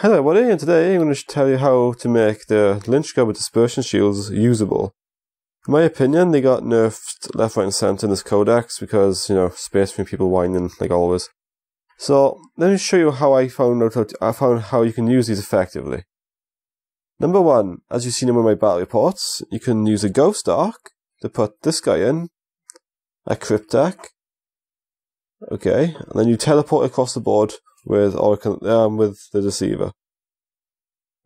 Hello everybody, and today I'm going to tell you how to make the Lychgaurd with dispersion shields usable. In my opinion, they got nerfed left, right and centre in this codex because, you know, space marine people whining like always. So, let me show you how I found how you can use these effectively. Number one, as you've seen in one of my battle reports, you can use a ghost arc to put this guy in, a cryptek, okay, and then you teleport across the board with the deceiver.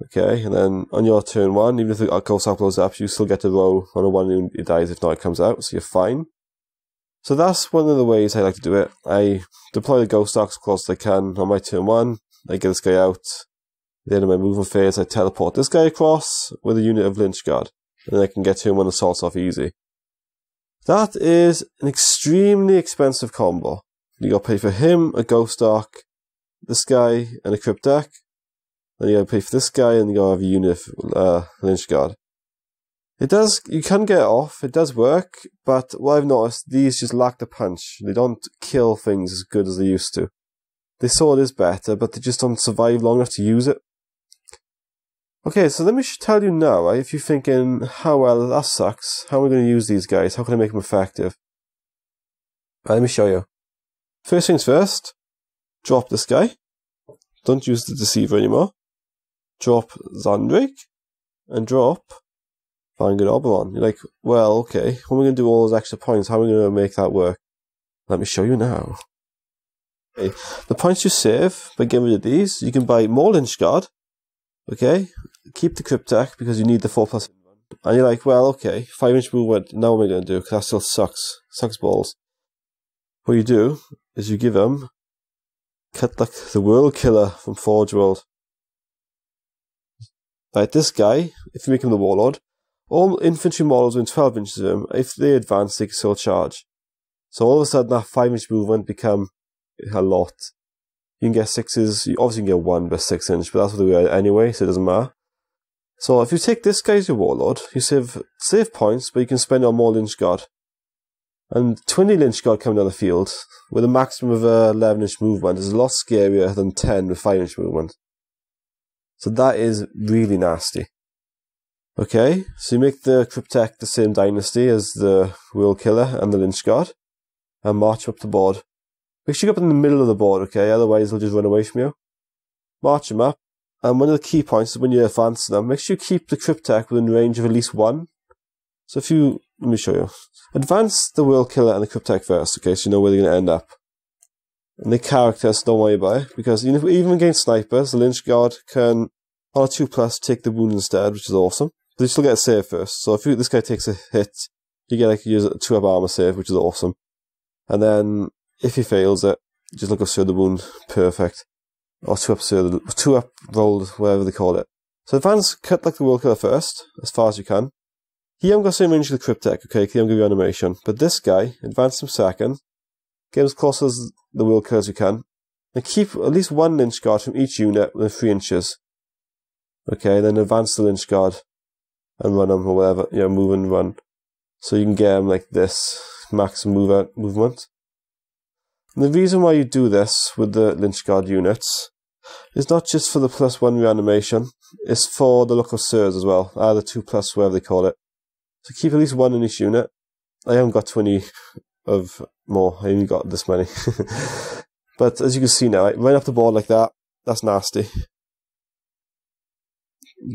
Okay, and then on your turn one, even if the ghost arc blows up, you still get to roll on a one and it dies if not it comes out, so you're fine. So that's one of the ways I like to do it. I deploy the ghost arcs as close as I can on my turn one, I get this guy out. At the end of my movement phase, I teleport this guy across with a unit of Lychgaurd, and then I can get turn one assaults off easy. That is an extremely expensive combo. You gotta pay for him, a ghost arc, this guy, and a cryptek. Then you gotta pay for this guy, and you gotta have a unit of Lychgaurd. You can get it off, it does work, but what I've noticed, these just lack the punch. They don't kill things as good as they used to. They sword is better, but they just don't survive long enough to use it. Okay, so let me tell you now, if you're thinking, how well, that sucks, how am I going to use these guys, how can I make them effective? Let me show you. First things first, drop this guy. Don't use the deceiver anymore. Drop Zandrake. And drop Vanguard Oberon. You're like, well, okay, what am I going to do all those extra points? How am I going to make that work? Let me show you now. Okay, the points you save by getting rid of these, you can buy more Lychgaurd. Okay, keep the cryptek because you need the 4+. And you're like, well, okay, 5-inch movement, now what am I going to do? Because that still sucks. Sucks balls. What you do is you give them cut like the World Killer from Forge World. Like this guy, if you make him the Warlord, all infantry models within 12 inches of him, if they advance, they can still charge. So all of a sudden that 5-inch movement become a lot. You can get 6s, you obviously can get 1 by 6 inch, but that's what they were anyway, so it doesn't matter. So if you take this guy as your Warlord, you save points, but you can spend on more Lychgaurd. And 20 Lychgaurd coming down the field, with a maximum of 11-inch movement, is a lot scarier than 10 with 5-inch movement. So that is really nasty. Okay, so you make the cryptek the same dynasty as the World Killer and the Lychgaurd, and march up the board. Make sure you get up in the middle of the board, okay, otherwise they'll just run away from you. March them up, and one of the key points is when you advance them, make sure you keep the cryptek within range of at least 1. So if you, let me show you. Advance the World Killer and the cryptek first, okay, so you know where they're going to end up. And the characters, don't worry about it, because even against snipers, the Lychgaurd can, on a 2+, take the wound instead, which is awesome. But you still get a save first, so if this guy takes a hit, you get like use a 2-up armor save, which is awesome. And then, if he fails it, just look up through the wound, perfect. Or 2-up rolled, whatever they call it. So advance, cut like the World Killer first, as far as you can. He hasn't got the same range as the cryptek, okay, he haven't give you animation. But this guy, advance him second, get as close as the World Killer as you can, and keep at least 1 Lychgaurd from each unit within 3 inches. Okay, then advance the Lychgaurd and run him or whatever, you know, move and run. So you can get him like this, max movement. And the reason why you do this with the Lychgaurd units is not just for the +1 reanimation, it's for the local sirs as well, either 2+, whatever they call it. So keep at least 1 in each unit. I haven't got 20 of more, I only got this many. But as you can see now, right off the board like that, that's nasty.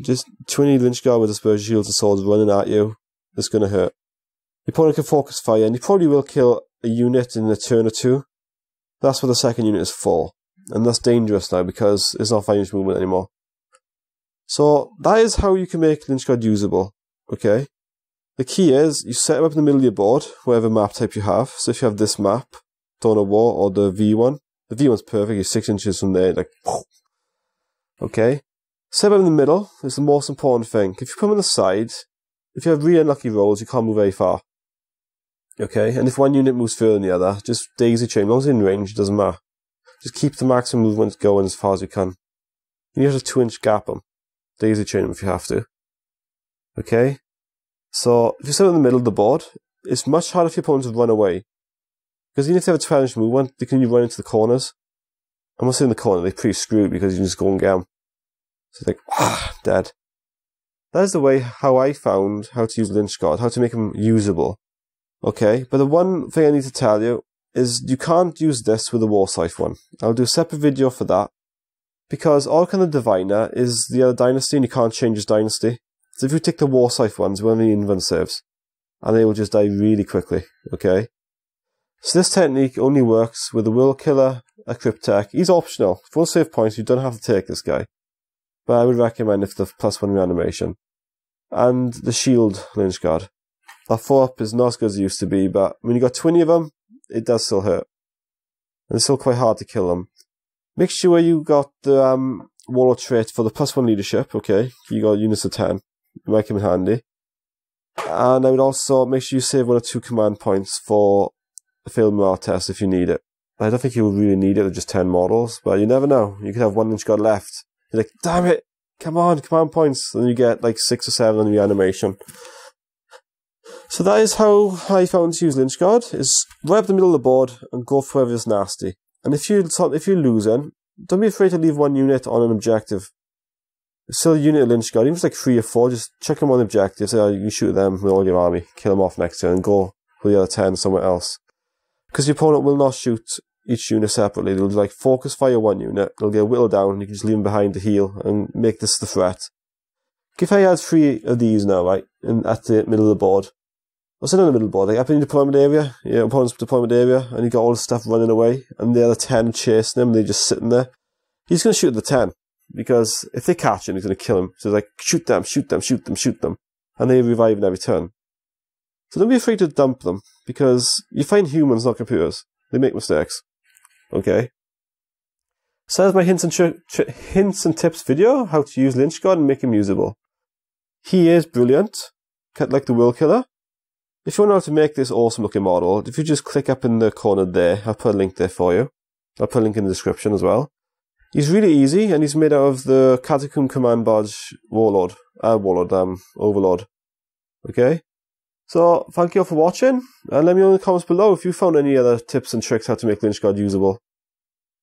Just 20 Lychgaurd with dispersion shields and swords running at you, it's going to hurt. Your opponent can focus fire, and you probably will kill a unit in a turn or 2. That's what the second unit is for. And that's dangerous now because it's not 5-inch movement anymore. So that is how you can make Lychgaurd usable. Okay? The key is, you set them up in the middle of your board, whatever map type you have. So if you have this map, Dawn of War, or the V1. The V1's perfect, you're 6 inches from there, like, okay? Set them in the middle is the most important thing. If you put them on the side, if you have really unlucky rolls, you can't move very far. Okay, and if one unit moves further than the other, just daisy chain. As long as it's in range, it doesn't matter. Just keep the maximum movement going as far as you can. You have a 2-inch gap them. Daisy chain them if you have to. Okay? So, if you sit in the middle of the board, it's much harder for your opponent to run away. Because even if they have a 12-inch movement, they can run into the corners. I'm not saying the corner, they're pretty screwed because you can just go and get them. So it's like, dead. That is the way how I found how to use Lychgaurd, how to make him usable. Okay, but the one thing I need to tell you is you can't use this with the Warscythe one. I'll do a separate video for that. Because Orkan the Diviner is the other dynasty and you can't change his dynasty. So if you take the Warscythe ones, we only invent saves. And they will just die really quickly, okay? So this technique only works with a Will Killer, a Cryptek. He's optional. If you want to save points, you don't have to take this guy. But I would recommend if the +1 reanimation. And the Shield Lychgaurd. That 4-up is not as good as it used to be, but when you got 20 of them, it does still hurt. And it's still quite hard to kill them. Make sure you got the Warlord trait for the +1 leadership, okay? You got units of 10. It might come in handy. And I would also make sure you save 1 or 2 command points for the failed morale test if you need it. I don't think you will really need it with just 10 models, but you never know. You could have 1 Lychgaurd left. You're like, damn it! Come on, command points! And you get like 6 or 7 on reanimation. So that is how I found to use Lychgaurd, is right up the middle of the board and go for whoever is nasty. And if you're losing, don't be afraid to leave 1 unit on an objective. Still a unit of Lychgaurd, even if it's like 3 or 4, just chuck them on the objective, say, oh, you shoot them with all your army, kill them off next turn, and go for the other 10 somewhere else. Because your opponent will not shoot each unit separately. They'll like focus fire 1 unit, they'll get whittled down, you can just leave them behind to heal and make this the threat. If I had 3 of these now, right, at the middle of the board, or sit in the middle of the board, like up in the deployment area, your opponent's deployment area, and you got all the stuff running away, and the other 10 chasing him, and they're just sitting there, he's going to shoot at the 10, because if they catch him, he's going to kill him. So it's like, shoot them, shoot them, shoot them, shoot them, and they revive in every turn. So don't be afraid to dump them, because you find humans, not computers. They make mistakes. Okay? So that's my hints and tips video, how to use Lychgaurd and make him usable. He is brilliant, like the Will Killer. If you want to know how to make this awesome looking model, if you just click up in the corner there, I'll put a link there for you. I'll put a link in the description as well. He's really easy, and he's made out of the Catacomb Command Badge Overlord. Okay? So, thank you all for watching, and let me know in the comments below if you found any other tips and tricks how to make Lychgaurd usable.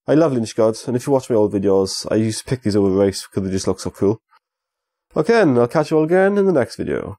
I love Lychgaurd, and if you watch my old videos, I used to pick these over race because they just look so cool. Okay then, I'll catch you all again in the next video.